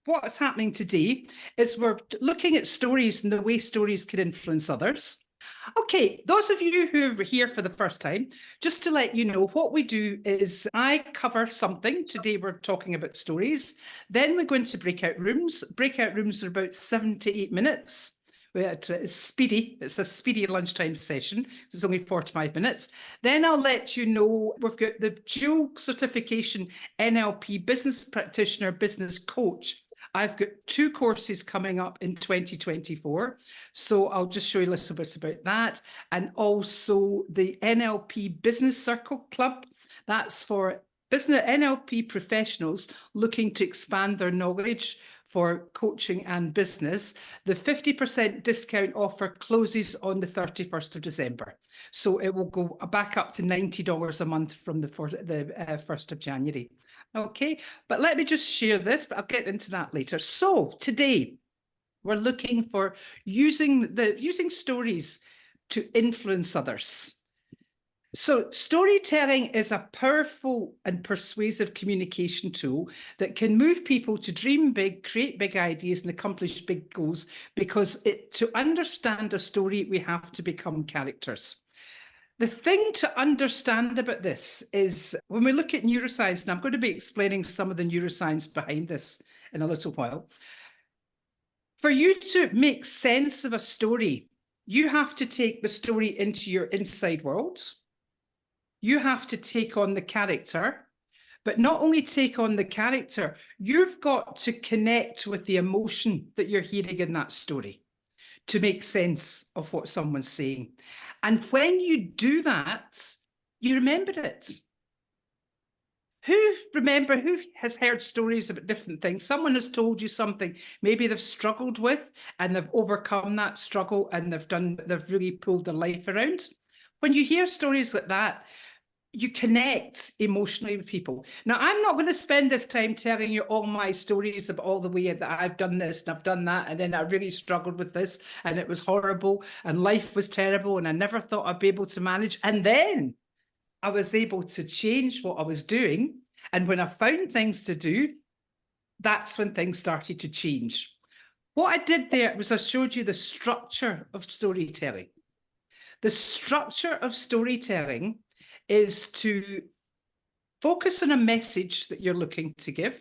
what's happening today is we're looking at stories and the way stories can influence others. Okay, those of you who are here for the first time, just to let you know, what we do is I cover something. Today we're talking about stories. Then we go into breakout rooms. Breakout rooms are about 7 to 8 minutes. It's speedy. It's a speedy lunchtime session. It's only 45 minutes. Then I'll let you know we've got the dual certification NLP business practitioner, business coach. I've got 2 courses coming up in 2024. So I'll just show you a little bit about that. And also the NLP Business Circle Club. That's for business NLP professionals looking to expand their knowledge for coaching and business. The 50% discount offer closes on the 31st of December. So it will go back up to $90 a month from the 1st of January. Okay, but let me just share this, but I'll get into that later. So today we're looking for using stories to influence others. So storytelling is a powerful and persuasive communication tool that can move people to dream big, create big ideas, and accomplish big goals, because to understand a story, we have to become characters. The thing to understand about this is when we look at neuroscience, and I'm going to be explaining some of the neuroscience behind this in a little while. For you to make sense of a story, you have to take the story into your inside world. You have to take on the character, but not only take on the character, you've got to connect with the emotion that you're hearing in that story to make sense of what someone's saying. And when you do that, you remember it. Who has heard stories about different things? Someone has told you something maybe they've struggled with and they've overcome that struggle and they've really pulled their life around. When you hear stories like that, you connect emotionally with people. Now, I'm not going to spend this time telling you all my stories about all the way that I've done this and I've done that, and then I really struggled with this and it was horrible and life was terrible and I never thought I'd be able to manage. And then I was able to change what I was doing. And when I found things to do, that's when things started to change. What I did there was I showed you the structure of storytelling. The structure of storytelling is to focus on a message that you're looking to give.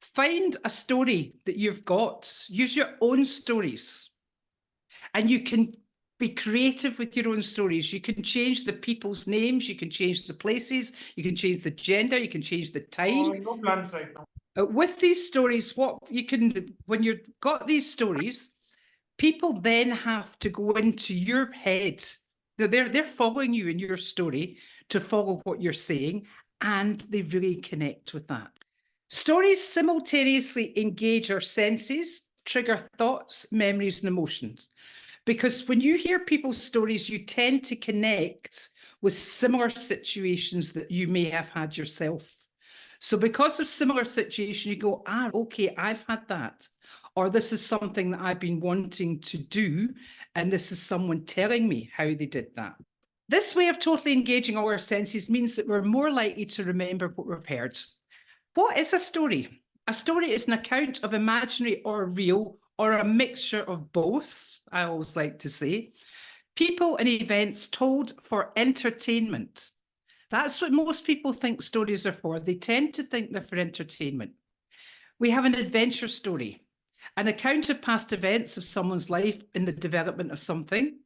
Find a story that you've got. Use your own stories. And you can be creative with your own stories. You can change the people's names. You can change the places. You can change the gender. You can change the time. No plans right now. With these stories, what you can do, when you've got these stories, people then have to go into your head. They're following you in your story to follow what you're saying, and they really connect with that. Stories simultaneously engage our senses, trigger thoughts, memories, and emotions. Because when you hear people's stories, you tend to connect with similar situations that you may have had yourself. So because of similar situation, you go, okay, I've had that. Or this is something that I've been wanting to do, and this is someone telling me how they did that. This way of totally engaging all our senses means that we're more likely to remember what we've heard. What is a story? A story is an account of imaginary or real, or a mixture of both, I always like to say. People and events told for entertainment. That's what most people think stories are for. They tend to think they're for entertainment. We have an adventure story, an account of past events of someone's life in the development of something,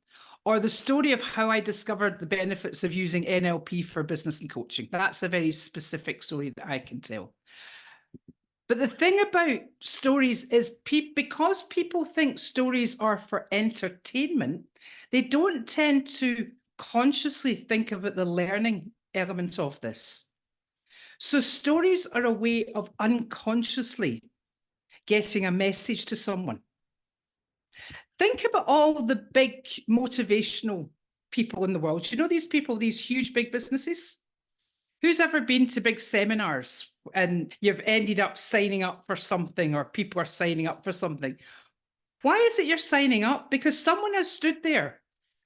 or the story of how I discovered the benefits of using NLP for business and coaching. That's a very specific story that I can tell. But the thing about stories is because people think stories are for entertainment, they don't tend to consciously think about the learning element of this. So stories are a way of unconsciously getting a message to someone. Think about all the big motivational people in the world. You know these people, these huge big businesses? Who's ever been to big seminars and you've ended up signing up for something, or people are signing up for something? Why is it you're signing up? Because someone has stood there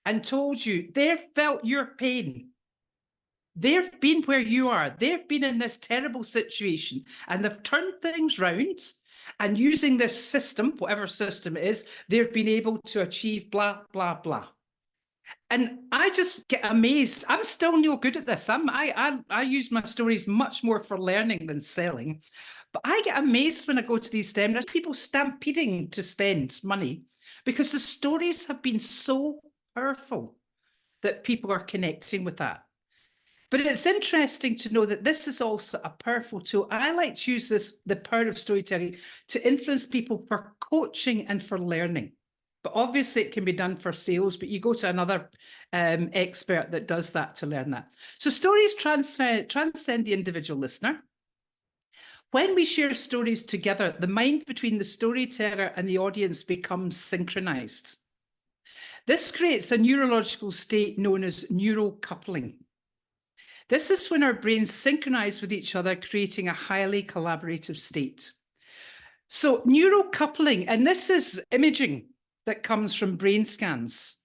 and told you they've felt your pain. They've been where you are. They've been in this terrible situation and they've turned things round. And using this system, whatever system it is, they've been able to achieve blah, blah, blah. And I just get amazed. I'm still no good at this. I use my stories much more for learning than selling. But I get amazed when I go to these seminars, people stampeding to spend money because the stories have been so powerful that people are connecting with that. But it's interesting to know that this is also a powerful tool. I like to use this, the power of storytelling, to influence people for coaching and for learning. But obviously it can be done for sales, but you go to another expert that does that to learn that. So stories transcend the individual listener. When we share stories together, the mind between the storyteller and the audience becomes synchronized. This creates a neurological state known as neural coupling. This is when our brains synchronize with each other, creating a highly collaborative state. So neural coupling, and this is imaging that comes from brain scans,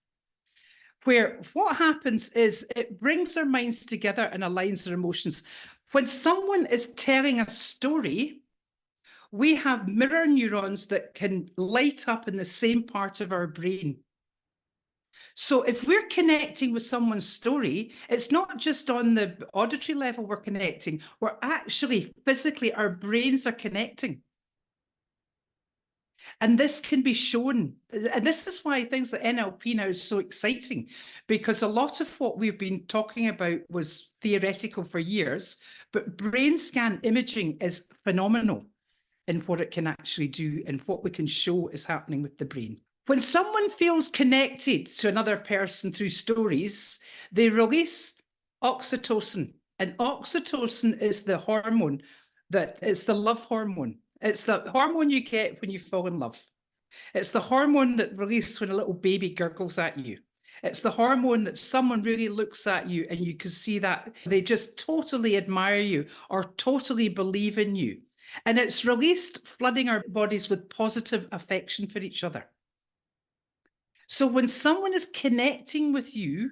where what happens is it brings our minds together and aligns our emotions. When someone is telling a story, we have mirror neurons that can light up in the same part of our brain. So if we're connecting with someone's story, it's not just on the auditory level we're connecting, we're actually physically, our brains are connecting. And this can be shown. And this is why things like NLP now is so exciting, because a lot of what we've been talking about was theoretical for years, but brain scan imaging is phenomenal in what it can actually do and what we can show is happening with the brain. When someone feels connected to another person through stories, they release oxytocin. And oxytocin is the hormone it's the love hormone. It's the hormone you get when you fall in love. It's the hormone that releases when a little baby gurgles at you. It's the hormone that someone really looks at you and you can see that they just totally admire you or totally believe in you. And it's released, flooding our bodies with positive affection for each other. So when someone is connecting with you,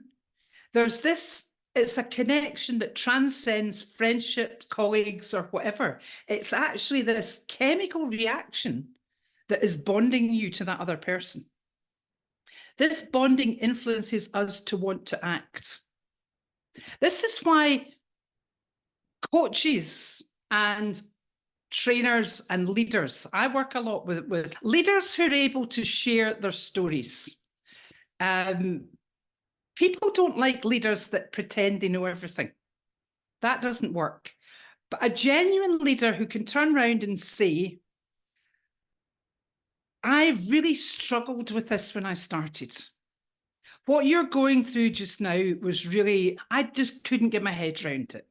there's this, it's a connection that transcends friendship, colleagues, or whatever. It's actually this chemical reaction that is bonding you to that other person. This bonding influences us to want to act. This is why coaches and trainers and leaders, I work a lot with leaders who are able to share their stories. People don't like leaders that pretend they know everything. That doesn't work. But a genuine leader who can turn around and say, I really struggled with this when I started. What you're going through just now was really, I just couldn't get my head around it.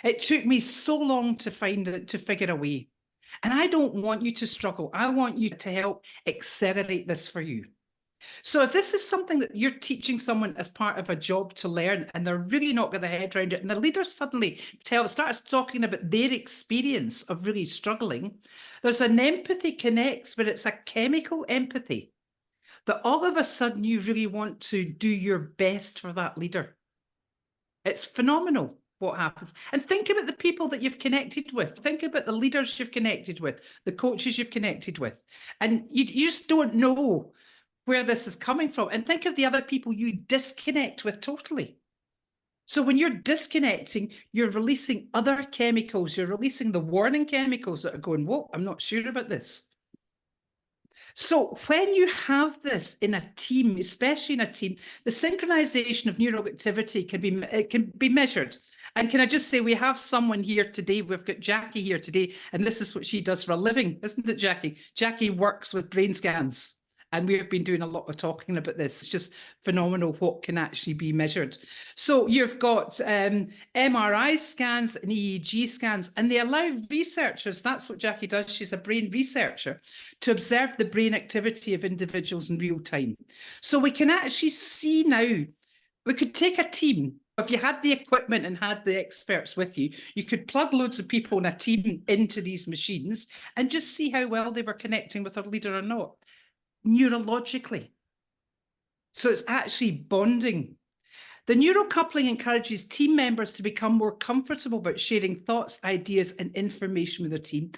It took me so long to find it, to figure a way. And I don't want you to struggle. I want you to help accelerate this for you. So if this is something that you're teaching someone as part of a job to learn and they're really not got their head around it, and the leader suddenly starts talking about their experience of really struggling, there's an empathy connects, but it's a chemical empathy that all of a sudden you really want to do your best for that leader. It's phenomenal what happens. And think about the people that you've connected with. Think about the leaders you've connected with, the coaches you've connected with. And you just don't know where this is coming from. And think of the other people you disconnect with totally. So when you're disconnecting, you're releasing other chemicals. You're releasing the warning chemicals that are going, whoa, I'm not sure about this. So when you have this in a team, especially in a team, the synchronization of neural activity can be measured. And can I just say, we have someone here today, we've got Jackie here today, and this is what she does for a living, isn't it, Jackie? Jackie works with brain scans. And we've been doing a lot of talking about this. It's just phenomenal what can actually be measured. So you've got MRI scans and EEG scans, and they allow researchers, that's what Jackie does, she's a brain researcher, to observe the brain activity of individuals in real time. So we can actually see now, we could take a team, if you had the equipment and had the experts with you, you could plug loads of people in a team into these machines and just see how well they were connecting with their leader or not. Neurologically. So it's actually bonding. The neurocoupling encourages team members to become more comfortable about sharing thoughts, ideas, and information with their team.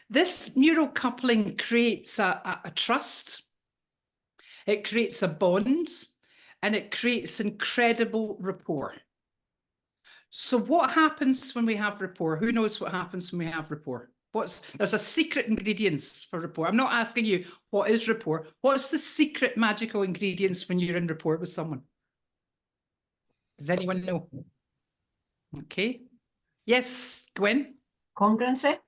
This neurocoupling creates a trust, it creates a bond, and it creates incredible rapport. So what happens when we have rapport? Who knows what happens when we have rapport? There's a secret ingredients for rapport. I'm not asking you what is rapport. What's the secret magical ingredients when you're in rapport with someone? Does anyone know? Okay. Yes, Gwen? Congruency.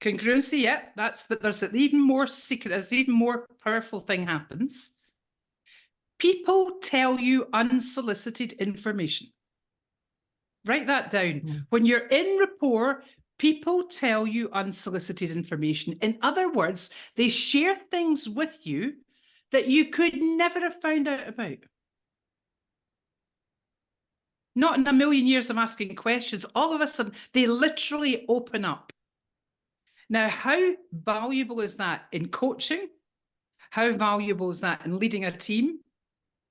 Congruency, yeah. There's an even more secret, there's an even more powerful thing happens. People tell you unsolicited information. Write that down. When you're in rapport, people tell you unsolicited information. In other words, they share things with you that you could never have found out about. Not in a million years of asking questions. All of a sudden, they literally open up. Now, how valuable is that in coaching? How valuable is that in leading a team?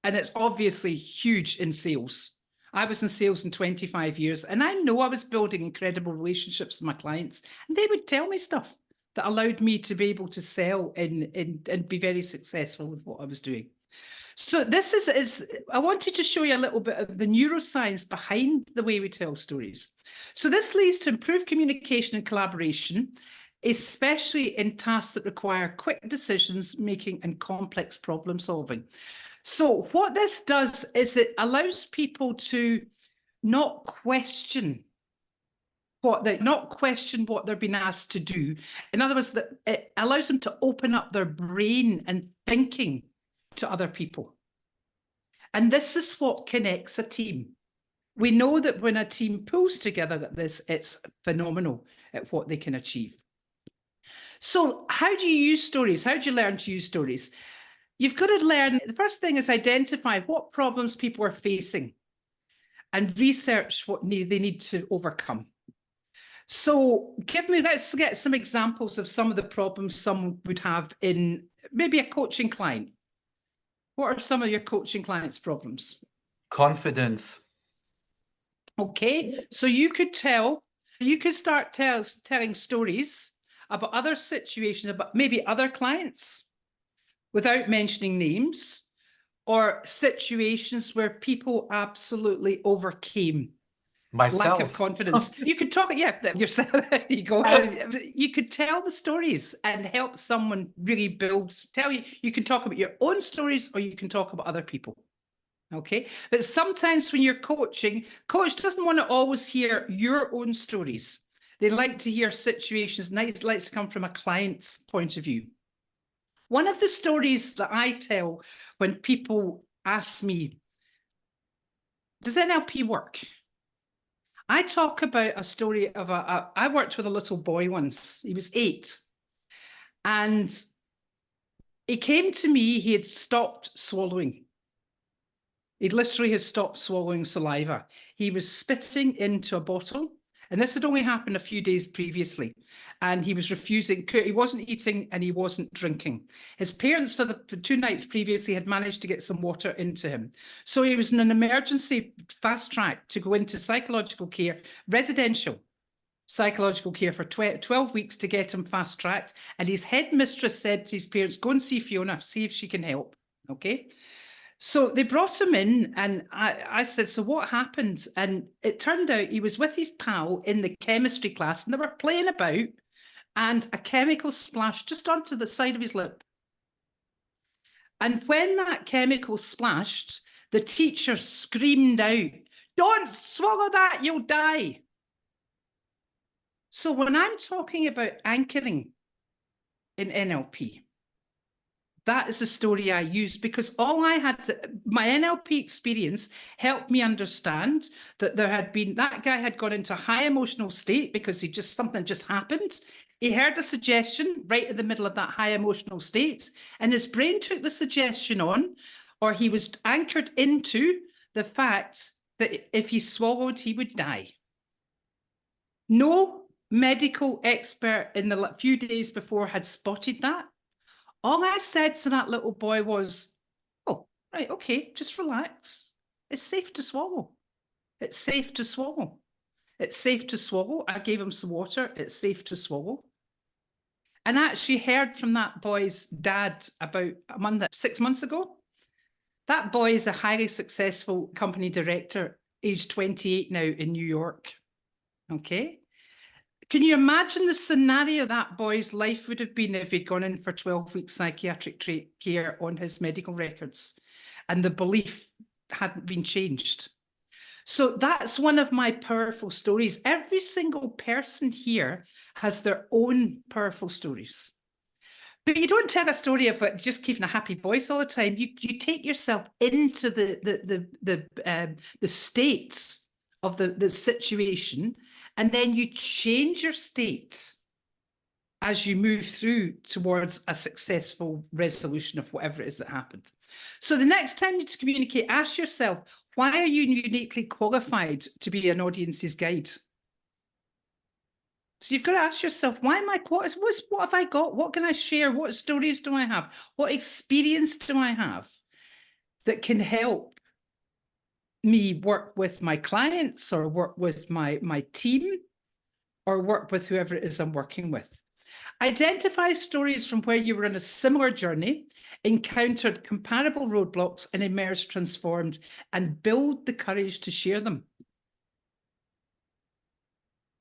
And it's obviously huge in sales. I was in sales in 25 years, and I know I was building incredible relationships with my clients, and they would tell me stuff that allowed me to be able to sell and be very successful with what I was doing. So this is I wanted to show you a little bit of the neuroscience behind the way we tell stories. So this leads to improved communication and collaboration, especially in tasks that require quick decisions making and complex problem solving. So what this does is it allows people to not question what they're being asked to do. In other words, that it allows them to open up their brain and thinking to other people. And this is what connects a team. We know that when a team pulls together like this, it's phenomenal at what they can achieve. So how do you use stories? How do you learn to use stories? You've got to learn, the first thing is identify what problems people are facing and research what they need to overcome. So let's get some examples of some of the problems someone would have in maybe a coaching client. What are some of your coaching clients' problems? Confidence. Okay, so you could start telling stories about other situations, about maybe other clients without mentioning names, or situations where people absolutely overcame Myself. lack of confidence. You could talk, yeah, yourself. There you go. You could tell the stories and help someone really build. You can talk about your own stories, or you can talk about other people. Okay, but sometimes when you're coaching, coach doesn't want to always hear your own stories. They like to hear situations, and it likes to come from a client's point of view. One of the stories that I tell when people ask me, does NLP work? I talk about a story of I worked with a little boy once. He was 8. And he came to me, he had stopped swallowing. He literally had stopped swallowing saliva. He was spitting into a bottle. And this had only happened a few days previously. And he was refusing, he wasn't eating and he wasn't drinking. His parents for 2 nights previously had managed to get some water into him. So he was in an emergency fast track to go into psychological care, residential psychological care for 12 weeks to get him fast tracked. And his headmistress said to his parents, go and see Fiona, see if she can help. Okay. So they brought him in and I said, so what happened? And it turned out he was with his pal in the chemistry class and they were playing about and a chemical splashed just onto the side of his lip. And when that chemical splashed, the teacher screamed out, don't swallow that, you'll die. So when I'm talking about anchoring in NLP, that is the story I use because my NLP experience helped me understand that that guy had gone into a high emotional state because something just happened. He heard a suggestion right in the middle of that high emotional state, and his brain took the suggestion on, or he was anchored into the fact that if he swallowed, he would die. No medical expert in the few days before had spotted that. All I said to that little boy was, oh, right, okay, just relax. It's safe to swallow. It's safe to swallow. It's safe to swallow. I gave him some water. It's safe to swallow. And I actually heard from that boy's dad about 6 months ago. That boy is a highly successful company director, aged 28 now in New York. Okay. Can you imagine the scenario that boy's life would have been if he'd gone in for 12-week psychiatric care on his medical records and the belief hadn't been changed? So that's one of my powerful stories. Every single person here has their own powerful stories. But you don't tell a story of just keeping a happy voice all the time. You take yourself into the state of the situation, and then you change your state as you move through towards a successful resolution of whatever it is that happened. So the next time you communicate, ask yourself, why are you uniquely qualified to be an audience's guide? So you've got to ask yourself, why am I, what have I got? What can I share? What stories do I have? What experience do I have that can help me work with my clients or work with my team or work with whoever it is I'm working with? Identify stories from where you were on a similar journey, encountered comparable roadblocks and emerged transformed, and build the courage to share them.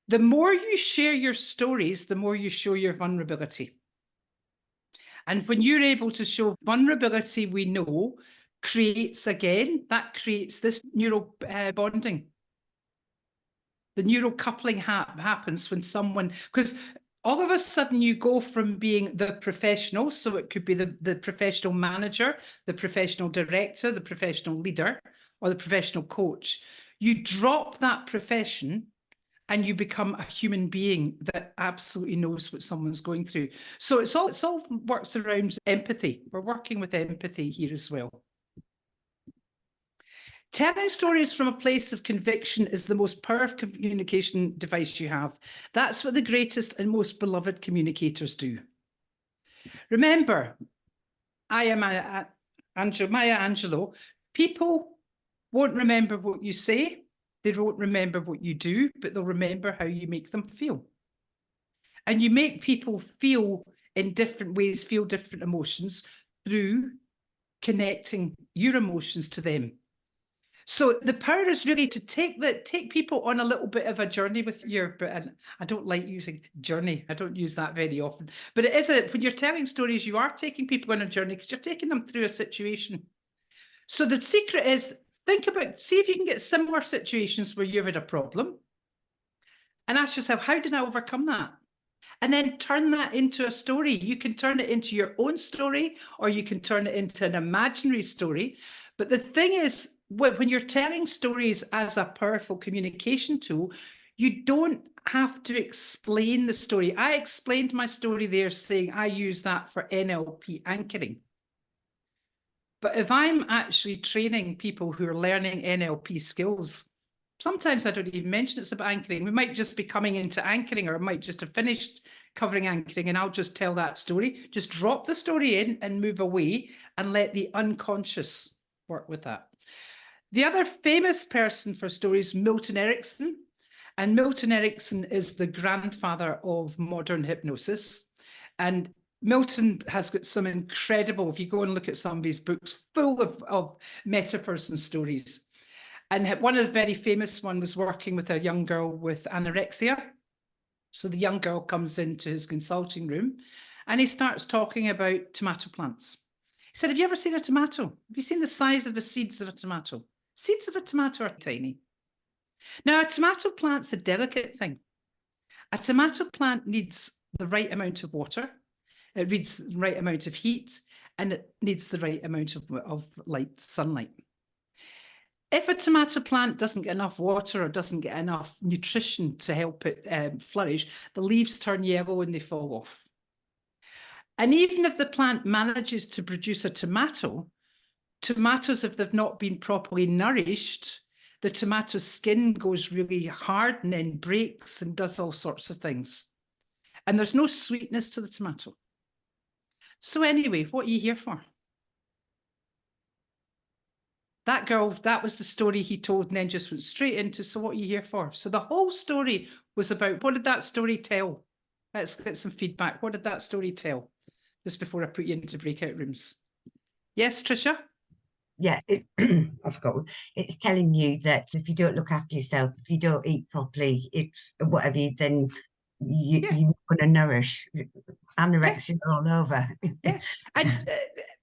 The more you share your stories, the more you show your vulnerability. And when you're able to show vulnerability, we know creates this neural bonding. The neural coupling happens when someone, because all of a sudden you go from being the professional, so it could be the professional manager, the professional director, the professional leader, or the professional coach. You drop that profession and you become a human being that absolutely knows what someone's going through. So it's all works around empathy. We're working with empathy here as well. Telling stories from a place of conviction is the most powerful communication device you have. That's what the greatest and most beloved communicators do. Remember, I am Maya Angelou. People won't remember what you say. They won't remember what you do, but they'll remember how you make them feel. And you make people feel in different ways, feel different emotions through connecting your emotions to them. So the power is really to take people on a little bit of a journey with and I don't like using journey. I don't use that very often, but it is when you're telling stories, you are taking people on a journey because you're taking them through a situation. So the secret is see if you can get similar situations where you've had a problem and ask yourself, how did I overcome that? And then turn that into a story. You can turn it into your own story, or you can turn it into an imaginary story. But the thing is, when you're telling stories as a powerful communication tool, you don't have to explain the story. I explained my story there saying I use that for NLP anchoring. But if I'm actually training people who are learning NLP skills, sometimes I don't even mention it's about anchoring. We might just be coming into anchoring, or I might just have finished covering anchoring and I'll just tell that story. Just drop the story in and move away and let the unconscious work with that. The other famous person for stories, Milton Erickson. And Milton Erickson is the grandfather of modern hypnosis. And Milton has got some incredible, if you go and look at some of his books, full of metaphors and stories. And one of the very famous one was working with a young girl with anorexia. So the young girl comes into his consulting room and he starts talking about tomato plants. He said, have you ever seen a tomato? Have you seen the size of the seeds of a tomato? Seeds of a tomato are tiny. Now, a tomato plant's a delicate thing. A tomato plant needs the right amount of water. It needs the right amount of heat, and it needs the right amount of light, sunlight. If a tomato plant doesn't get enough water or doesn't get enough nutrition to help it flourish, the leaves turn yellow and they fall off. And even if the plant manages to produce a tomato, tomatoes, if they've not been properly nourished, the tomato skin goes really hard and then breaks and does all sorts of things. And there's no sweetness to the tomato. So anyway, what are you here for? that girl, that was the story he told and then just went straight into, so what are you here for? So the whole story was about, what did that story tell? Let's get some feedback. What did that story tell? Just before I put you into breakout rooms. Yes, Tricia? Yeah, I forgot. It's telling you that if you don't look after yourself, if you don't eat properly, it's whatever, then you're not going to nourish. Anorexia all over. Yeah. And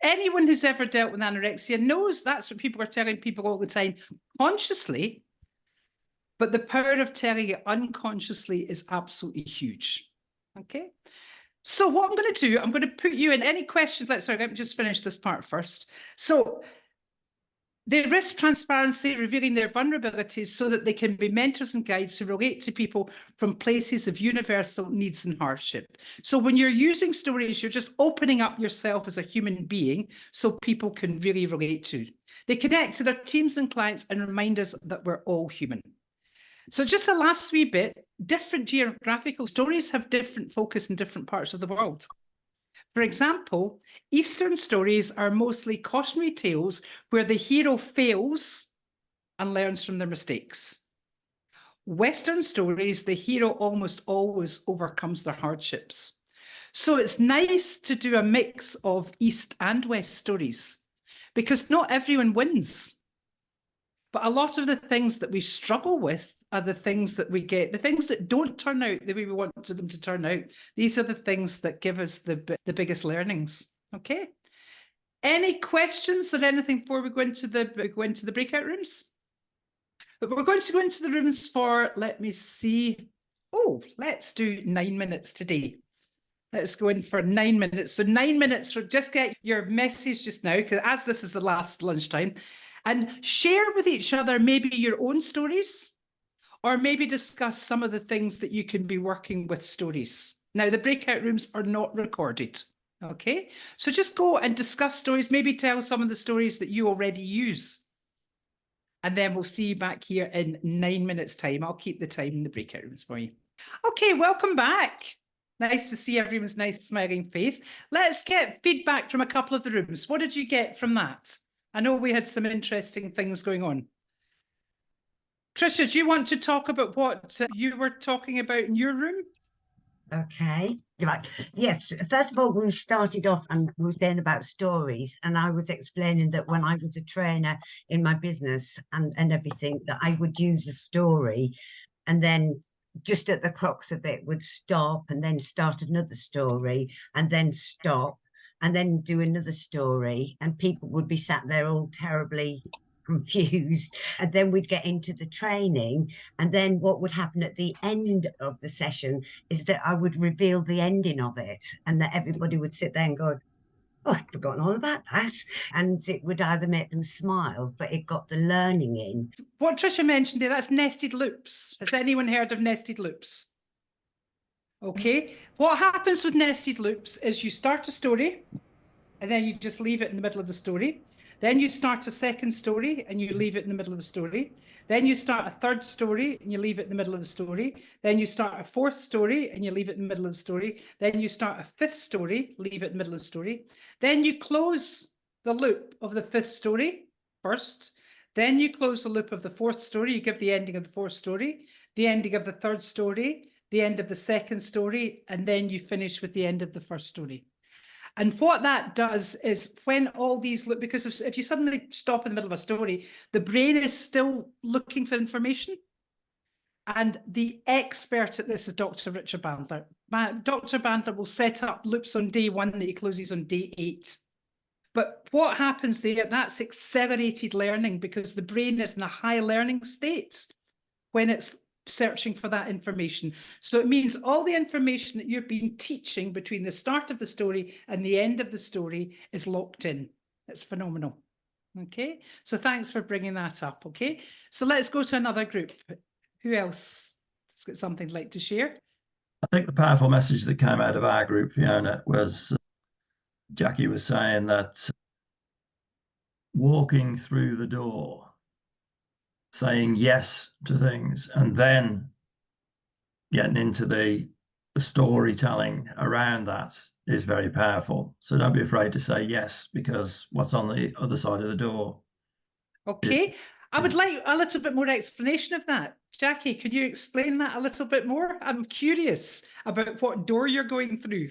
anyone who's ever dealt with anorexia knows that's what people are telling people all the time, consciously, but the power of telling it unconsciously is absolutely huge. Okay. So what I'm going to do, I'm going to put you in any questions. Let me just finish this part first. So they risk transparency, revealing their vulnerabilities so that they can be mentors and guides who relate to people from places of universal needs and hardship. So when you're using stories, you're just opening up yourself as a human being so people can really relate to. They connect to their teams and clients and remind us that we're all human. So just the last wee bit, different geographical stories have different focus in different parts of the world. For example, Eastern stories are mostly cautionary tales where the hero fails and learns from their mistakes. Western stories, the hero almost always overcomes their hardships. So it's nice to do a mix of East and West stories because not everyone wins. But a lot of the things that we struggle with are the things that we get, the things that don't turn out the way we want them to turn out. These are the things that give us the biggest learnings. Okay. Any questions or anything before we go into the breakout rooms? But we're going to go into the rooms for, let me see. Oh, let's do 9 minutes today. Let's go in for 9 minutes. So 9 minutes for just get your message just now, because as this is the last lunchtime, and share with each other maybe your own stories, or maybe discuss some of the things that you can be working with stories. Now, the breakout rooms are not recorded, okay? So just go and discuss stories, maybe tell some of the stories that you already use. And then we'll see you back here in 9 minutes' time. I'll keep the time in the breakout rooms for you. Okay, welcome back. Nice to see everyone's nice smiling face. Let's get feedback from a couple of the rooms. What did you get from that? I know we had some interesting things going on. Tricia, do you want to talk about what you were talking about in your room? Okay. Right. Yes. First of all, we started off and we were saying about stories, and I was explaining that when I was a trainer in my business and everything, that I would use a story and then just at the crux of it would stop and then start another story and then stop and then do another story, and people would be sat there all terribly confused, and then we'd get into the training, and then what would happen at the end of the session is that I would reveal the ending of it, and that everybody would sit there and go, oh, I'd forgotten all about that. And it would either make them smile, but it got the learning in. What Tricia mentioned there, that's nested loops. Has anyone heard of nested loops? Okay. What happens with nested loops is you start a story and then you just leave it in the middle of the story. Then you start a second story and you leave it in the middle of the story. Then you start a third story and you leave it in the middle of the story. Then you start a fourth story and you leave it in the middle of the story. Then you start a fifth story, leave it in the middle of the story. Then you close the loop of the fifth story first. Then you close the loop of the fourth story. You give the ending of the fourth story, the ending of the third story, the end of the second story, and then you finish with the end of the first story. And what that does is when all these look, because if you suddenly stop in the middle of a story, the brain is still looking for information. And the expert at this is Dr. Richard Bandler. Dr. Bandler will set up loops on day 1 that he closes on day 8. But what happens there, that's accelerated learning because the brain is in a high learning state when it's searching for that information. So it means all the information that you've been teaching between the start of the story and the end of the story is locked in. It's phenomenal. Okay, so thanks for bringing that up. Okay, so let's go to another group. Who else has got something to like to share? I think the powerful message that came out of our group, Fiona, was Jackie was saying that walking through the door, saying yes to things, and then getting into the storytelling around that is very powerful. So don't be afraid to say yes, because what's on the other side of the door Okay. I would like a little bit more explanation of that. Jackie, could you explain that a little bit more? I'm curious about what door you're going through.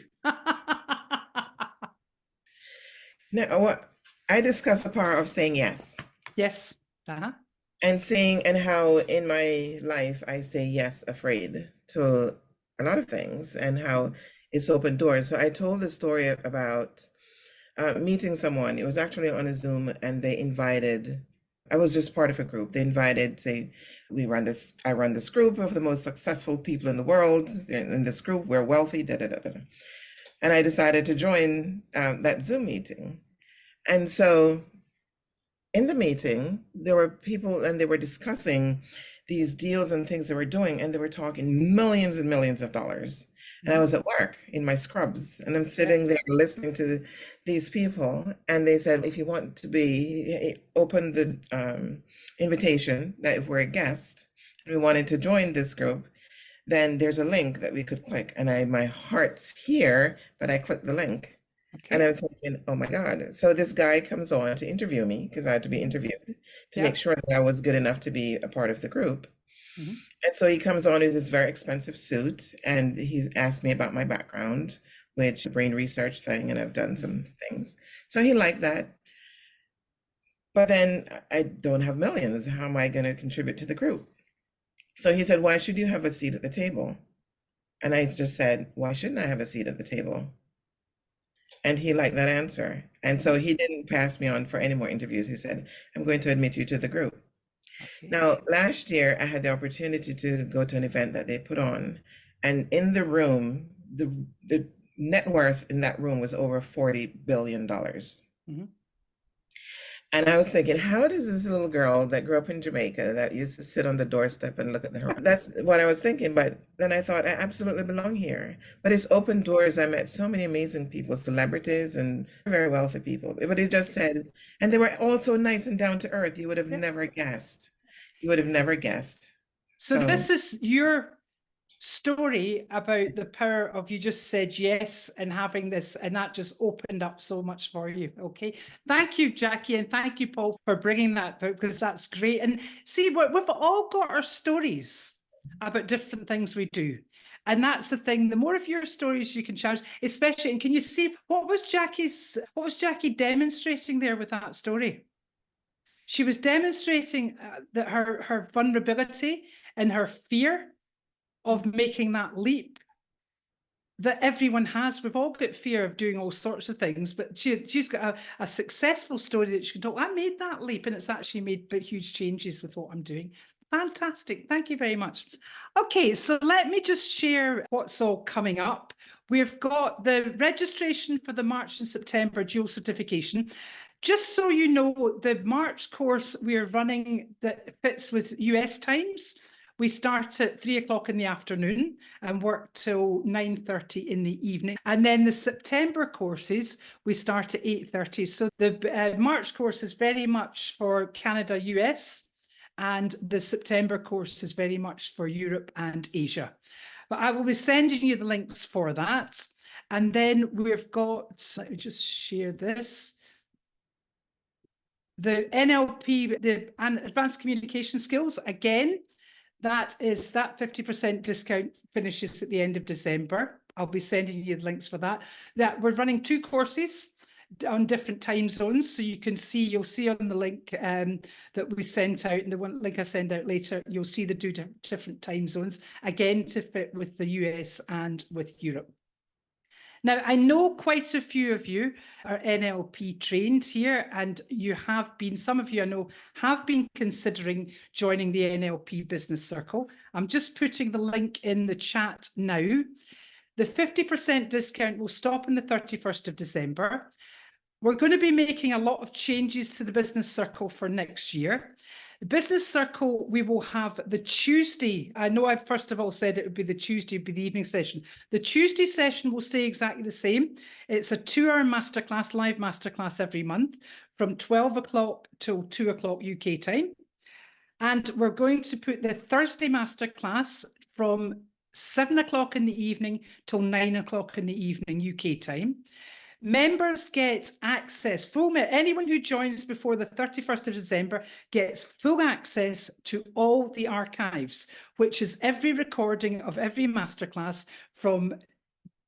Now, what I discussed the power of saying yes Yes. Uh-huh. and how in my life I say yes afraid to a lot of things and how it's opened doors. So I told the story about meeting someone. It was actually on a Zoom, and they invited, I was just part of a group. They invited, say, I run this group of the most successful people in the world. In this group, we're wealthy, da da da da. And I decided to join that Zoom meeting. And so in the meeting, there were people and they were discussing these deals and things they were doing, and they were talking millions and millions of dollars. And I was at work in my scrubs, and I'm sitting there listening to these people, and they said, if you want to be, open the invitation that if we're a guest and we wanted to join this group, then there's a link that we could click. And my heart's here, but I clicked the link. And I'm thinking, oh my God. So this guy comes on to interview me because I had to be interviewed to make sure that I was good enough to be a part of the group. And so he comes on with this very expensive suit, and he's asked me about my background, which brain research thing, and I've done some things. So he liked that. But then I don't have millions. How am I going to contribute to the group? So he said, why should you have a seat at the table? And I just said, why shouldn't I have a seat at the table? And he liked that answer. And so he didn't pass me on for any more interviews. He said, I'm going to admit you to the group. Now, last year, I had the opportunity to go to an event that they put on. And in the room, the net worth in that room was over $40 billion. And I was thinking, how does this little girl that grew up in Jamaica that used to sit on the doorstep and look at the horizon? That's what I was thinking. But then I thought, I absolutely belong here. But it's opened doors. I met so many amazing people, celebrities and very wealthy people. But it just said, and they were all so nice and down to earth. You would have never guessed. You would have never guessed. So this is your story about the power of you just said yes and having this, and that just opened up so much for you. Okay, thank you, Jackie, and thank you, Paul, for bringing that book, because that's great. And see, we've all got our stories about different things we do, and that's the thing. The more of your stories you can share, especially, and can you see what was Jackie demonstrating there with that story? She was demonstrating that her vulnerability and her fear of making that leap that everyone has. We've all got fear of doing all sorts of things, but she's got a successful story that she can talk. I made that leap, and it's actually made huge changes with what I'm doing. Fantastic. Thank you very much. Okay, so let me just share what's all coming up. We've got the registration for the March and September dual certification. Just so you know, the March course we're running that fits with US times. We start at 3 o'clock in the afternoon and work till 9:30 in the evening. And then the September courses, we start at 8:30. So the March course is very much for Canada, US, and the September course is very much for Europe and Asia. But I will be sending you the links for that. And then we've got, let me just share this. The NLP, the Advanced Communication Skills, again, that 50% discount finishes at the end of December. I'll be sending you the links for that. We're running 2 courses on different time zones. So you can see, you'll see on the link that we sent out, and the one link I send out later, you'll see the 2 different time zones, again, to fit with the US and with Europe. Now, I know quite a few of you are NLP trained here, and you have been, some of you I know, have been considering joining the NLP Business Circle. I'm just putting the link in the chat now. The 50% discount will stop on the 31st of December. We're going to be making a lot of changes to the Business Circle for next year. The Business Circle, we will have the Tuesday. I know I first of all said it would be the Tuesday, would be the evening session. The Tuesday session will stay exactly the same. It's a 2-hour masterclass, live masterclass every month from 12 o'clock till 2 o'clock UK time. And we're going to put the Thursday masterclass from 7 o'clock in the evening till 9 o'clock in the evening UK time. Members get access, anyone who joins before the 31st of December gets full access to all the archives, which is every recording of every masterclass from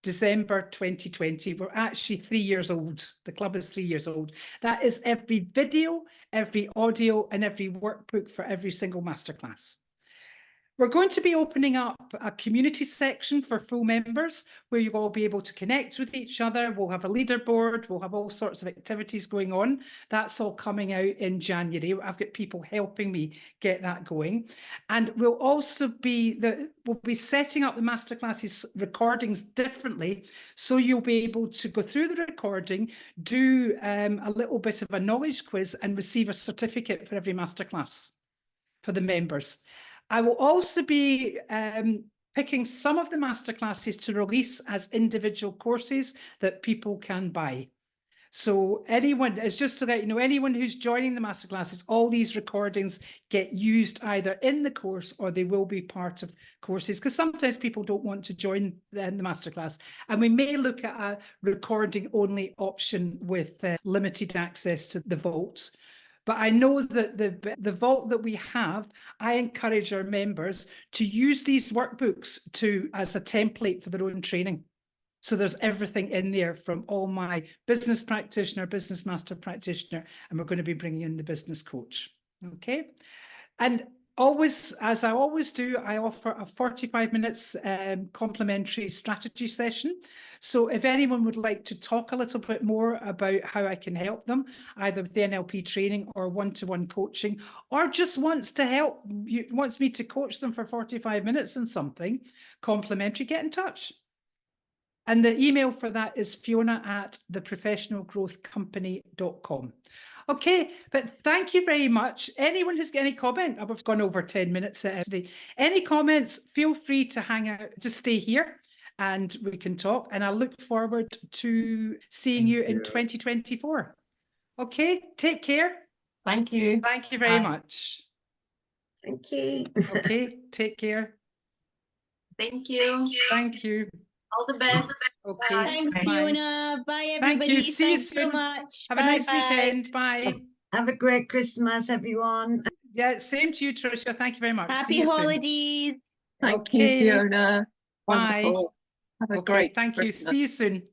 December 2020. We're actually 3 years old. The club is 3 years old. That is every video, every audio, and every workbook for every single masterclass. We're going to be opening up a community section for full members where you'll all be able to connect with each other. We'll have a leaderboard. We'll have all sorts of activities going on. That's all coming out in January. I've got people helping me get that going. And we'll also be we'll be setting up the masterclasses recordings differently. So you'll be able to go through the recording, do a little bit of a knowledge quiz and receive a certificate for every masterclass for the members. I will also be picking some of the masterclasses to release as individual courses that people can buy. So anyone, it's just to let you know, anyone who's joining the masterclasses, all these recordings get used either in the course or they will be part of courses, because sometimes people don't want to join the masterclass. And we may look at a recording only option with limited access to the vault. But I know that the vault that we have, I encourage our members to use these workbooks as a template for their own training. So there's everything in there from all my business practitioner, business master practitioner, and we're going to be bringing in the business coach. Okay. And always, as I always do, I offer a 45 minutes complimentary strategy session. So if anyone would like to talk a little bit more about how I can help them, either with the NLP training or one-to-one coaching, or just wants me to coach them for 45 minutes on something complimentary, get in touch. And the email for that is fiona@theprofessionalgrowthcompany.com. Okay, but thank you very much. Anyone who's got any comment, I've gone over 10 minutes today. Any comments, feel free to hang out, to stay here and we can talk. And I look forward to seeing you in 2024. Okay, take care. Thank you. Thank you very Bye. much. Thank you. Okay, take care. Thank you. Thank you. All the best. Okay. Thanks, bye. Fiona. Bye, Thank everybody. you. See you Thanks so soon. much. Have a nice weekend. Bye. Have a great Christmas, everyone. Yeah, same to you, Tricia. Thank you very much. See Happy you soon. holidays. Thank Okay. you, Fiona. Bye. Wonderful. Have a Okay, great thank you. Christmas. See you soon.